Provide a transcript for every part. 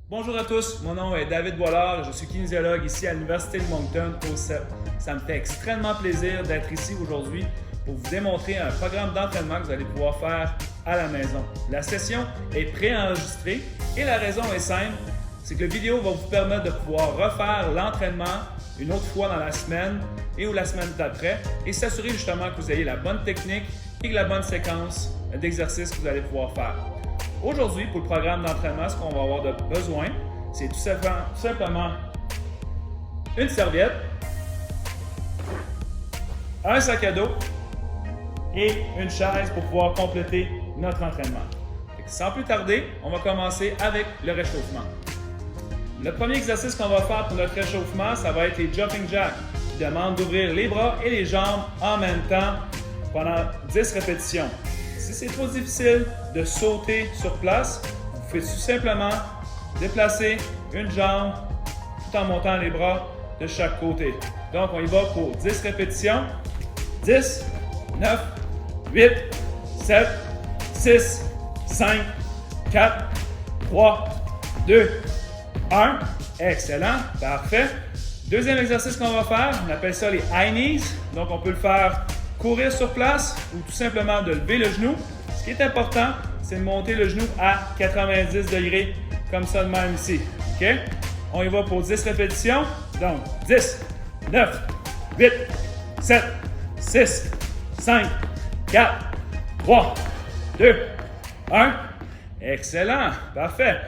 Bonjour à tous, mon nom est David Boilard, je suis kinésiologue ici à l'Université de Moncton au CEP. Ça me fait extrêmement plaisir d'être ici aujourd'hui pour vous démontrer un programme d'entraînement que vous allez pouvoir faire à la maison. La session est préenregistrée et la raison est simple, c'est que la vidéo va vous permettre de pouvoir refaire l'entraînement une autre fois dans la semaine et ou la semaine d'après et s'assurer justement que vous ayez la bonne technique et la bonne séquence d'exercices que vous allez pouvoir faire. Aujourd'hui, pour le programme d'entraînement, ce qu'on va avoir de besoin, c'est tout simplement une serviette, un sac à dos et une chaise pour pouvoir compléter notre entraînement. Sans plus tarder, on va commencer avec le réchauffement. Le premier exercice qu'on va faire pour notre réchauffement, ça va être les jumping jacks, qui demandent d'ouvrir les bras et les jambes en même temps pendant 10 répétitions. Si c'est trop difficile de sauter sur place, vous pouvez tout simplement déplacer une jambe tout en montant les bras de chaque côté. Donc, on y va pour 10 répétitions. 10, 9, 8, 7, 6, 5, 4, 3, 2, 1. Excellent, parfait. Deuxième exercice qu'on va faire, on appelle ça les high knees. Donc, on peut le faire courir sur place ou tout simplement de lever le genou. Ce qui est important, c'est de monter le genou à 90 degrés, comme ça de même ici. OK? On y va pour 10 répétitions. Donc, 10, 9, 8, 7, 6, 5, 4, 3, 2, 1. Excellent! Parfait!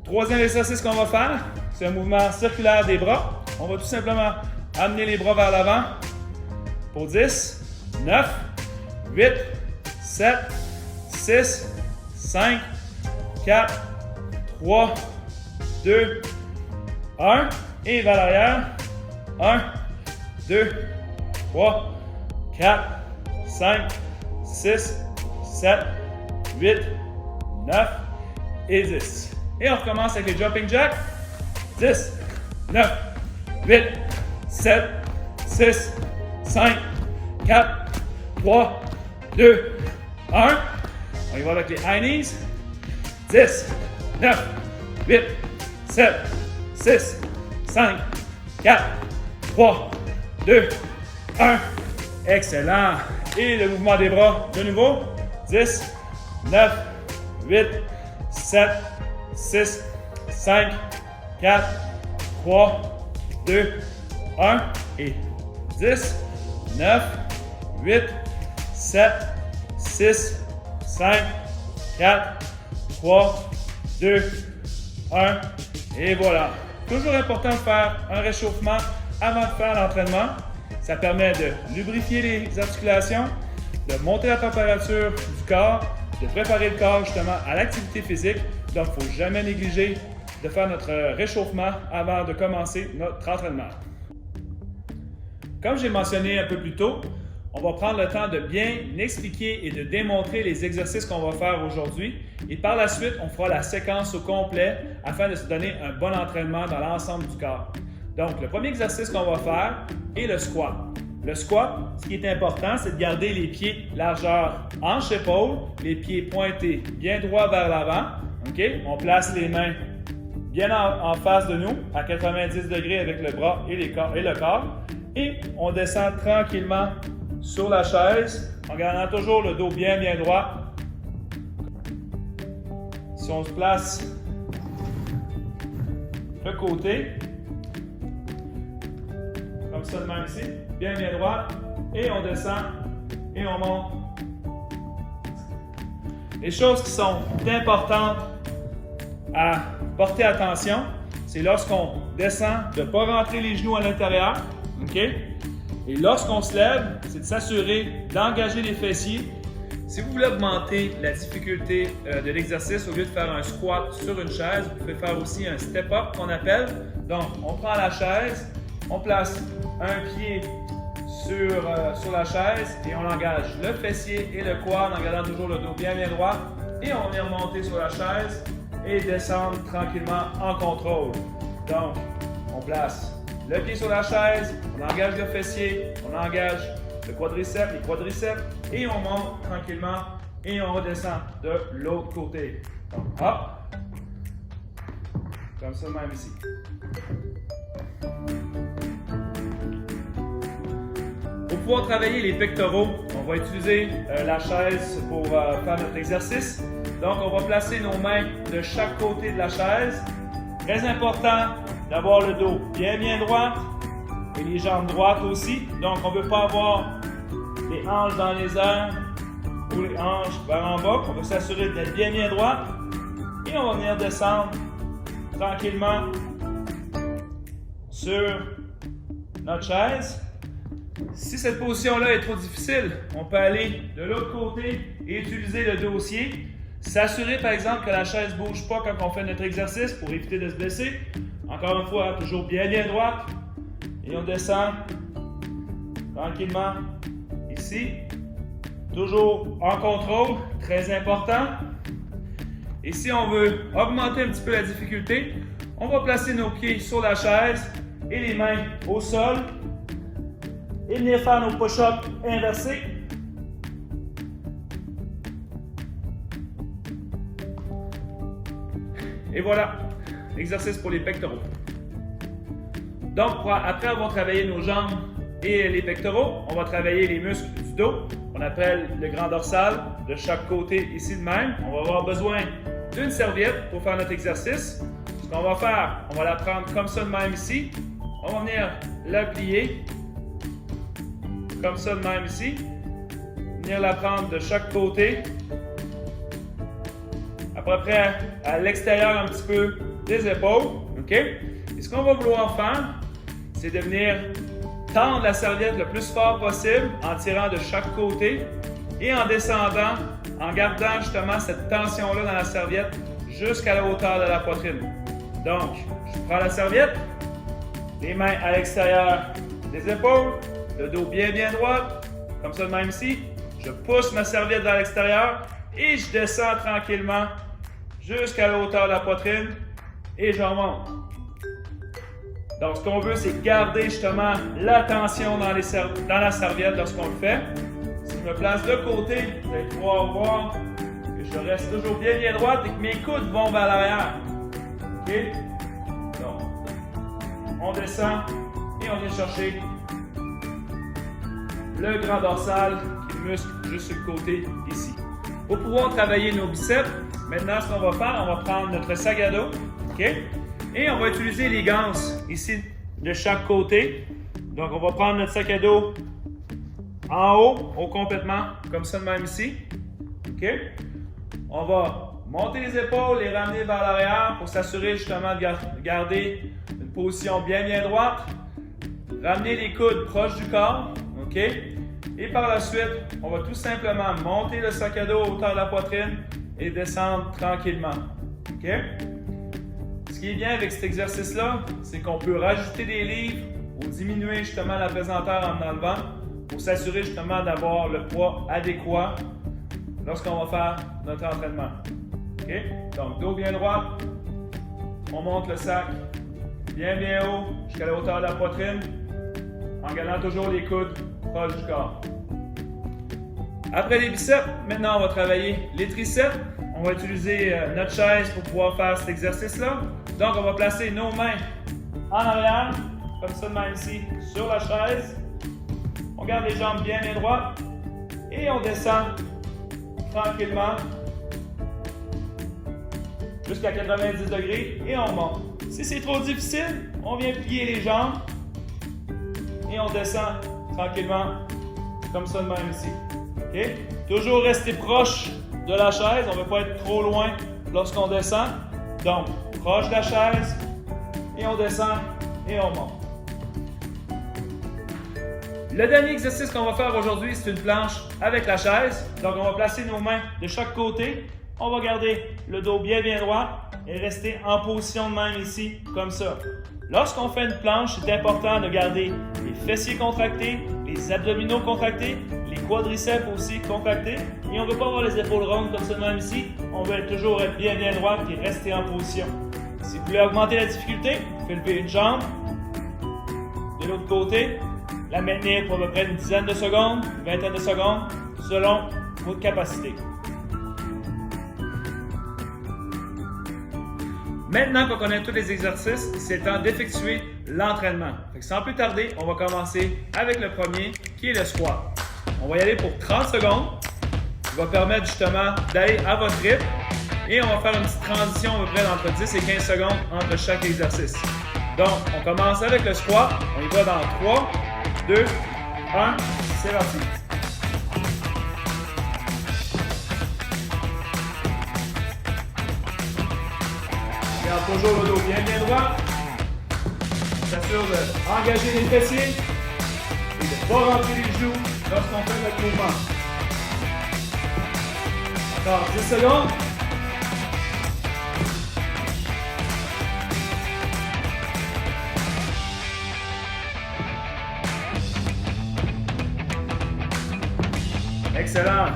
Troisième exercice qu'on va faire, c'est un mouvement circulaire des bras. On va tout simplement amener les bras vers l'avant pour 10, 9, 8, 7, 6, 5, 4, 3, 2, 1. Et vers l'arrière. 1, 2, 3, 4, 5, 6, 7, 8, 9 et 10. Et on recommence avec les jumping jacks. 10, 9, 8, 7, 6, 5, 4, 3, 2, 1. On y va avec les high knees. 10, 9, 8, 7, 6, 5, 4, 3, 2, 1. Excellent. Et le mouvement des bras de nouveau. 10, 9, 8, 7, 6, 5, 4, 3, 2, 1. Et 10, 9, 8, 7, 6, 5, 4, 3, 2, 1. Et voilà. Toujours important de faire un réchauffement avant de faire l'entraînement. Ça permet de lubrifier les articulations, de monter la température du corps, de préparer le corps justement à l'activité physique. Donc, il ne faut jamais négliger de faire notre réchauffement avant de commencer notre entraînement. Comme j'ai mentionné un peu plus tôt, on va prendre le temps de bien expliquer et de démontrer les exercices qu'on va faire aujourd'hui. Et par la suite, on fera la séquence au complet afin de se donner un bon entraînement dans l'ensemble du corps. Donc, le premier exercice qu'on va faire est le squat. Le squat, ce qui est important, c'est de garder les pieds largeur hanche-épaule, les pieds pointés bien droit vers l'avant. Okay? On place les mains bien en face de nous, à 90 degrés avec le bras et le corps. Et on descend tranquillement sur la chaise en gardant toujours le dos bien droit. Si on se place de côté, comme ça de même ici, bien droit, et on descend et on monte. Les choses qui sont importantes à porter attention, c'est lorsqu'on descend de ne pas rentrer les genoux à l'intérieur. Okay? Et lorsqu'on se lève, c'est de s'assurer d'engager les fessiers. Si vous voulez augmenter la difficulté de l'exercice, au lieu de faire un squat sur une chaise, vous pouvez faire aussi un step-up qu'on appelle. Donc, on prend la chaise, on place un pied sur la chaise et on engage le fessier et le quad en gardant toujours le dos bien droit. Et on vient remonter sur la chaise et descendre tranquillement en contrôle. Donc, on place le pied sur la chaise, on engage le fessier, on engage le quadriceps, les quadriceps, et on monte tranquillement et on redescend de l'autre côté. Donc, hop, Comme ça, même ici. Pour pouvoir travailler les pectoraux, on va utiliser la chaise pour faire notre exercice. Donc, on va placer nos mains de chaque côté de la chaise. Très important d'avoir le dos bien droit et les jambes droites aussi. Donc, on ne veut pas avoir les hanches dans les airs ou les hanches vers en bas. On veut s'assurer d'être bien droit. Et on va venir descendre tranquillement sur notre chaise. Si cette position-là est trop difficile, on peut aller de l'autre côté et utiliser le dossier. S'assurer par exemple que la chaise ne bouge pas quand on fait notre exercice pour éviter de se blesser. Encore une fois, toujours bien droite. Et on descend tranquillement ici. Toujours en contrôle, très important. Et si on veut augmenter un petit peu la difficulté, on va placer nos pieds sur la chaise et les mains au sol. Et venir faire nos push-ups inversés. Et voilà, l'exercice pour les pectoraux. Donc, après avoir travaillé nos jambes et les pectoraux, on va travailler les muscles du dos, qu'on appelle le grand dorsal, de chaque côté ici de même. On va avoir besoin d'une serviette pour faire notre exercice. Ce qu'on va faire, on va la prendre comme ça de même ici. On va venir la plier, comme ça de même ici. Venir la prendre de chaque côté. À peu près à l'extérieur un petit peu des épaules. OK? Et ce qu'on va vouloir faire, c'est de venir tendre la serviette le plus fort possible en tirant de chaque côté et en descendant, en gardant justement cette tension-là dans la serviette jusqu'à la hauteur de la poitrine. Donc, je prends la serviette, les mains à l'extérieur des épaules, le dos bien droit, comme ça de même ici. Je pousse ma serviette vers l'extérieur et je descends tranquillement jusqu'à la hauteur de la poitrine et je remonte. Donc, ce qu'on veut, c'est garder justement la tension dans la serviette lorsqu'on le fait. Si je me place de côté, vous allez pouvoir voir que je reste toujours bien droite et que mes coudes vont vers l'arrière. OK? Donc, on descend et on vient chercher le grand dorsal qui est le muscle juste sur le côté ici. Pour pouvoir travailler nos biceps, maintenant, ce qu'on va faire, on va prendre notre sac à dos, OK? Et on va utiliser les ganses ici de chaque côté. Donc, on va prendre notre sac à dos en haut complètement, comme ça de même ici. OK? On va monter les épaules, les ramener vers l'arrière pour s'assurer justement de garder une position bien droite. Ramener les coudes proches du corps. OK? Et par la suite, on va tout simplement monter le sac à dos à hauteur de la poitrine et descendre tranquillement. OK? Ce qui est bien avec cet exercice-là, c'est qu'on peut rajouter des livres ou diminuer justement la pesanteur en enlevant pour s'assurer justement d'avoir le poids adéquat lorsqu'on va faire notre entraînement. OK? Donc, dos bien droit, on monte le sac bien haut jusqu'à la hauteur de la poitrine en gardant toujours les coudes proches du corps. Après les biceps, maintenant on va travailler les triceps. On va utiliser notre chaise pour pouvoir faire cet exercice-là. Donc on va placer nos mains en arrière, comme ça de même ici, sur la chaise. On garde les jambes bien droites et on descend tranquillement jusqu'à 90 degrés et on monte. Si c'est trop difficile, on vient plier les jambes et on descend tranquillement comme ça de même ici. Okay? Toujours rester proche de la chaise, on ne veut pas être trop loin lorsqu'on descend. Donc, proche de la chaise et on descend et on monte. Le dernier exercice qu'on va faire aujourd'hui, c'est une planche avec la chaise. Donc, on va placer nos mains de chaque côté. On va garder le dos bien droit et rester en position de même ici, comme ça. Lorsqu'on fait une planche, c'est important de garder les fessiers contractés, les abdominaux contractés, les quadriceps aussi contractés. Et on ne veut pas avoir les épaules rondes comme ça de même ici. On veut toujours être bien droit et rester en position. Si vous voulez augmenter la difficulté, vous pouvez lever une jambe de l'autre côté, la maintenir pour à peu près une dizaine de secondes, une vingtaine de secondes, selon votre capacité. Maintenant qu'on connaît tous les exercices, c'est le temps d'effectuer l'entraînement. Sans plus tarder, on va commencer avec le premier qui est le squat. On va y aller pour 30 secondes. Ça va permettre justement d'aller à votre rythme et on va faire une petite transition à peu près d'entre 10 et 15 secondes entre chaque exercice. Donc, on commence avec le squat. On y va dans 3, 2, 1, c'est parti. Garde toujours le dos bien droit. On s'assure d'engager les fessiers et de ne pas rentrer les genoux lorsqu'on fait notre mouvement. Encore 10 secondes. Excellent.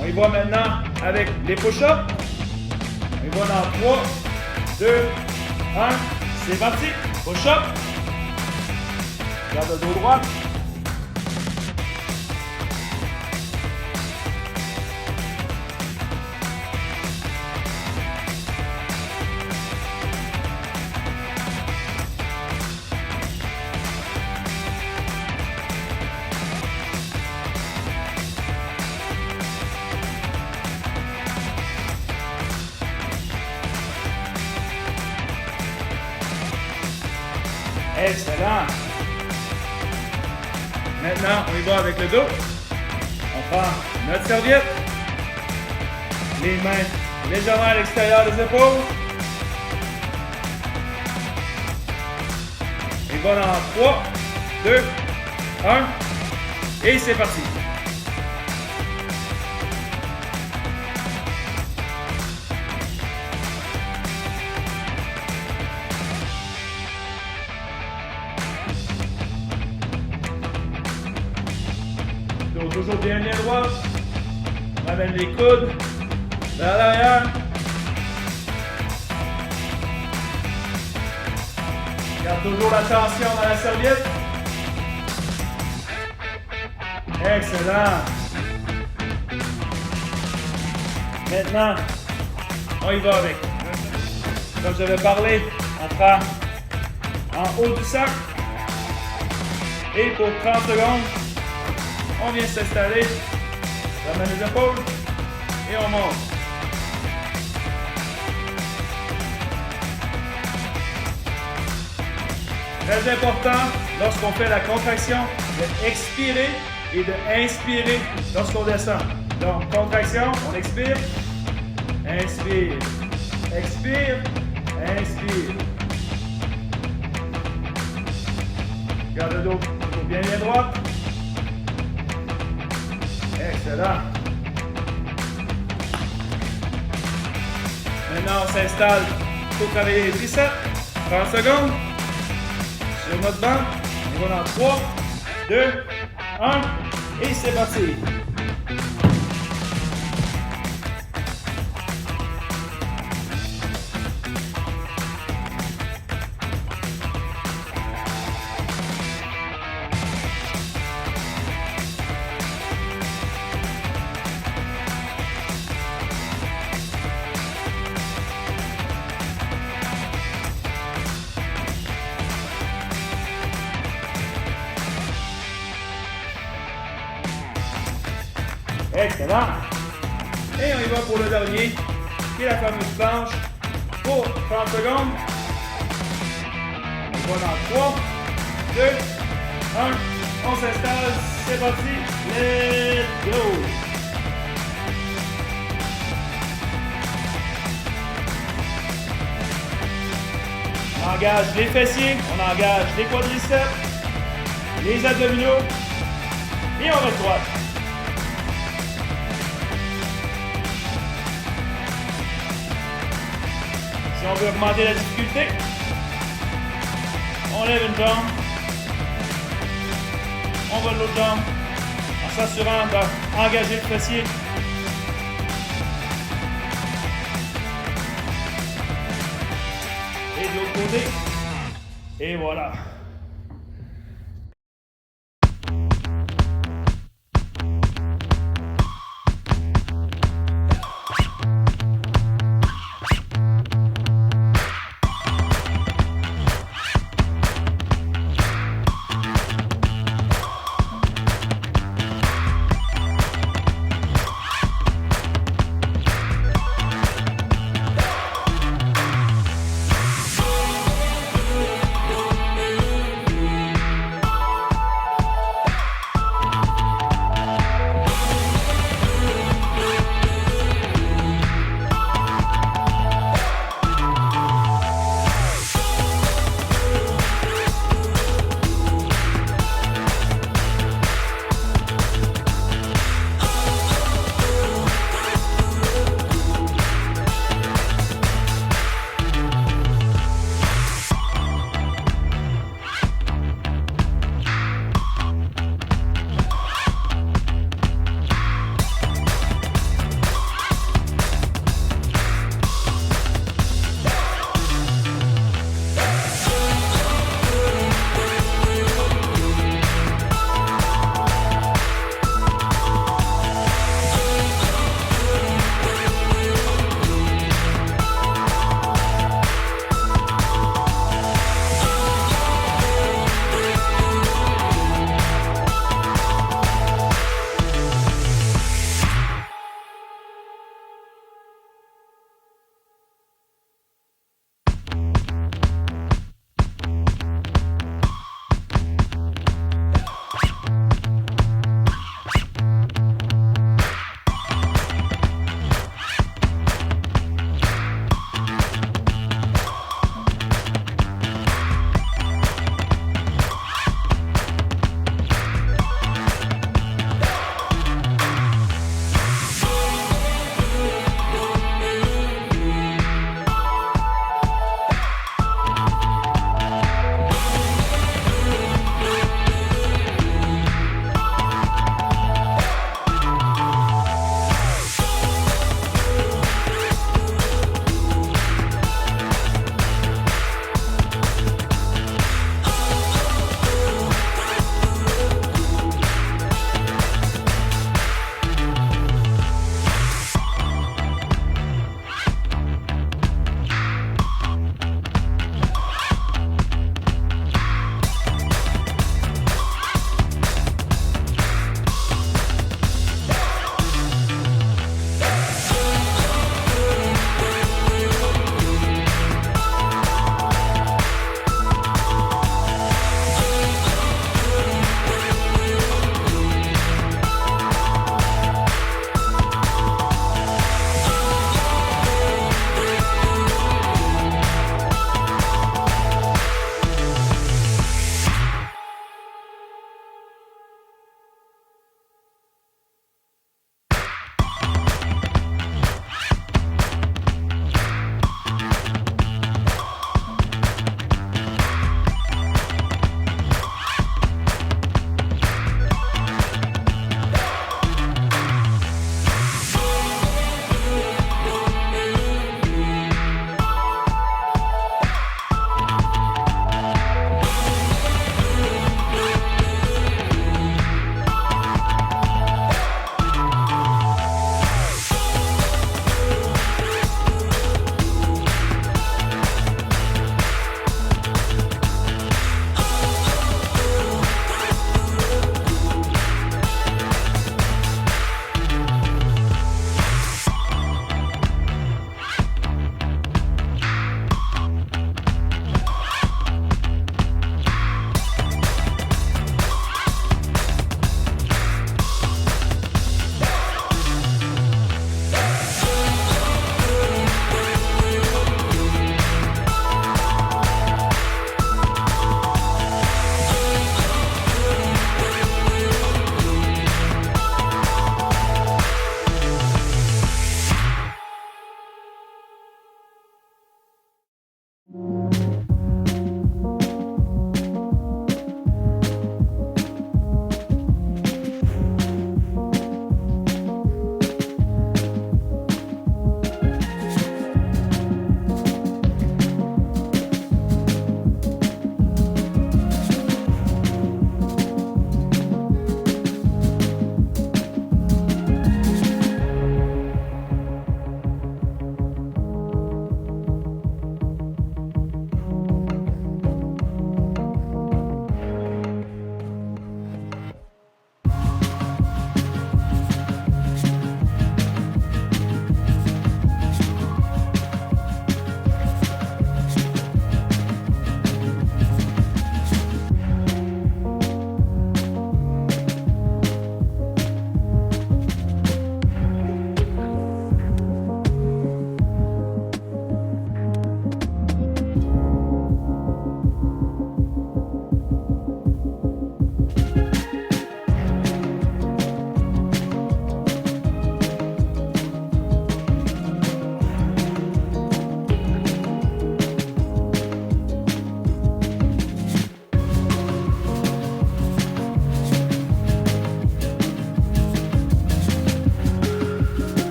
On y va maintenant avec les push-ups. On y va dans 3, 2, 1. C'est parti. Push-up. Garde le dos droit. Excellent. Maintenant, on y va avec le dos. On prend notre serviette. Les mains légèrement à l'extérieur des épaules. On y va dans 3, 2, 1. Et c'est parti. Toujours bien droit. On ramène les coudes vers l'arrière. Garde toujours la tension dans la serviette. Excellent. Maintenant, on y va avec. Comme je vais parler, on prend en haut du sac. Et pour 30 secondes, on vient s'installer, on ramène les épaules et on monte. Très important, lorsqu'on fait la contraction, d'expirer et d'inspirer lorsqu'on descend. Donc, contraction, on expire, inspire, expire, inspire. Garde le dos bien droit. Excellent. Maintenant, on s'installe pour travailler les triceps. 30 secondes. Sur notre banc. On va dans 3, 2, 1. Et c'est parti. Excellent. Et on y va pour le dernier, qui est la fameuse planche pour 30 secondes. On va dans 3, 2, 1. On s'installe. C'est parti. Let's go. On engage les fessiers, on engage les quadriceps, les abdominaux et on reste droit. Si on veut augmenter la difficulté, on lève une jambe, on va de l'autre jambe en s'assurant d'engager le fessier. Et de l'autre côté. Et voilà.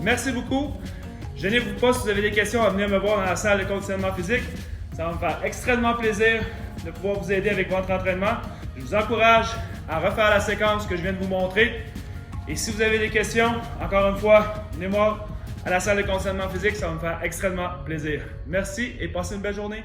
Merci beaucoup. Gênez-vous pas si vous avez des questions à venir me voir dans la salle de conditionnement physique. Ça va me faire extrêmement plaisir de pouvoir vous aider avec votre entraînement. Je vous encourage à refaire la séquence que je viens de vous montrer. Et si vous avez des questions, encore une fois, venez-moi à la salle de conditionnement physique, ça va me faire extrêmement plaisir. Merci et passez une belle journée.